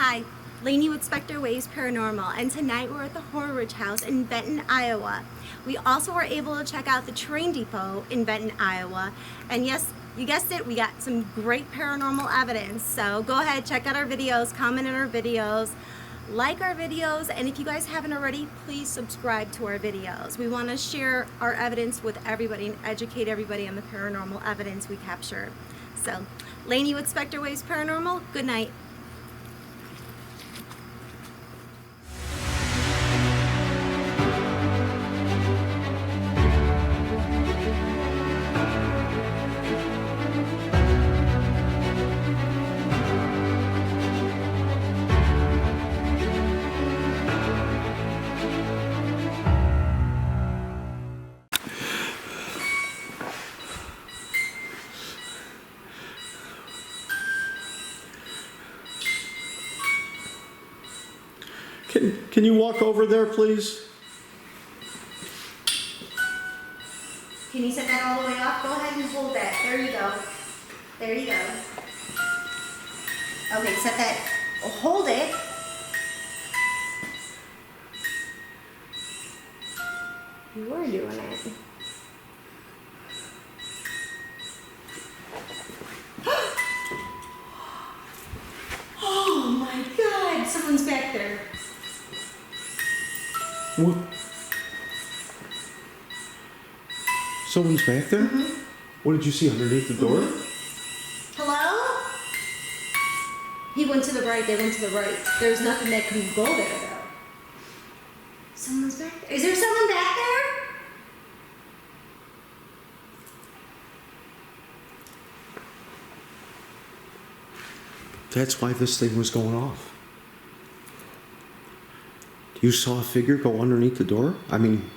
Hi, Lainey with Spectrewaves Paranormal, and tonight we're at the Horridge House in Vinton, Iowa. We also were able to check out the train depot in Vinton, Iowa, and yes, you guessed it, we got some great paranormal evidence. So go ahead, check out our videos, comment on our videos, like our videos, and if you guys haven't already, please subscribe to our videos. We want to share our evidence with everybody and educate everybody on the paranormal evidence we capture. So, Lainey with Spectrewaves Paranormal, good night. Can you walk over there, please? Can you set that all the way off? Go ahead and hold that. There you go. There you go. Okay, set that. Hold it. You were doing it. Oh my God! Someone's back there. What? Someone's back there? Mm-hmm. What did you see underneath the door? Mm-hmm. Hello? He went to the right, they went to the right. There's nothing that can go there though. Someone's back there. Is there someone back there? That's why this thing was going off. You saw a figure go underneath the door? I mean,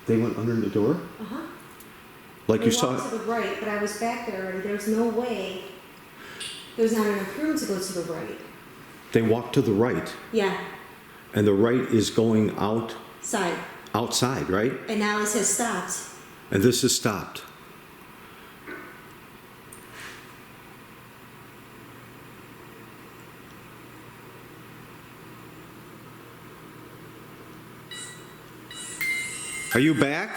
they went under the door? Uh-huh. Like They you saw walked to the right, but I was back there already. There's no way. There's not enough room to go to the right. they walked to the right, Yeah. and the right is going Side. outside, right? And now it says stopped. And this is stopped. Are you back?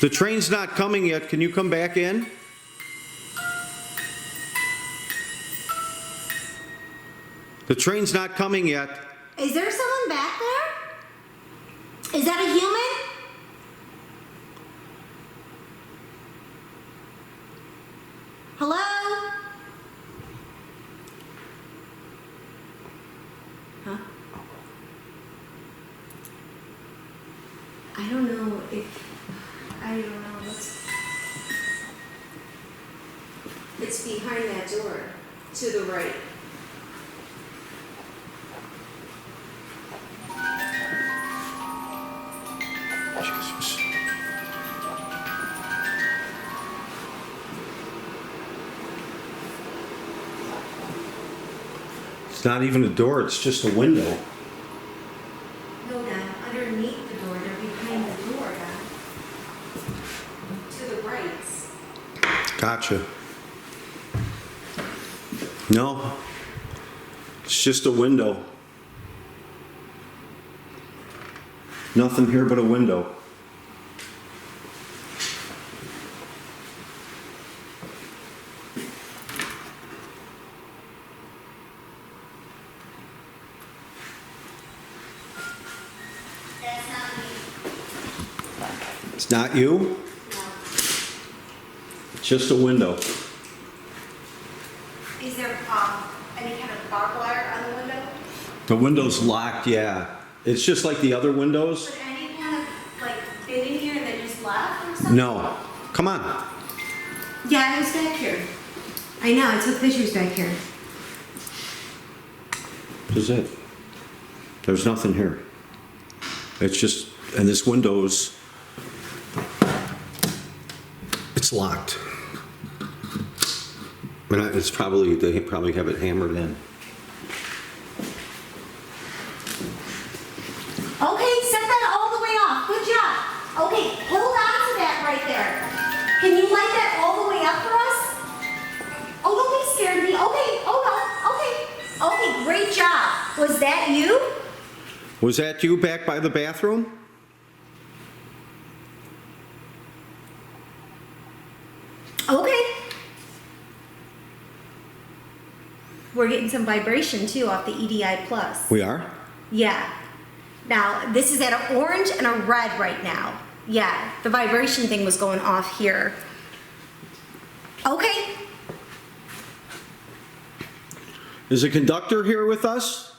The train's not coming yet. Can you come back in? The train's not coming yet. Is there someone back there? Is that a human? Hello? Huh? I don't know it's behind that door to the right. Jesus. It's not even a door, it's just a window. No, Dad, underneath the door. They're behind the door, Dad. To the right. Gotcha. No, it's just a window. Nothing here but a window. That's not me. It's not you? No. It's just a window. Is there any kind of barbed wire on the window? The window's locked, yeah. It's just like the other windows. Would anyone have been in here and then just left or something? No. Come on. Yeah, I was back here. I know, I took pictures back here. This is it. There's nothing here. It's just, and this window's, it's locked. And it's probably, they probably have it hammered in. Okay, set that all the way off. Good job. Okay, hold on to that right there. Can you light that all the way up for us? Was that you? Was that you back by the bathroom? Okay. We're getting some vibration too off the EDI Plus. We are? Yeah. Now, this is at an orange and a red right now. Yeah, the vibration thing was going off here. Okay. Is a conductor here with us?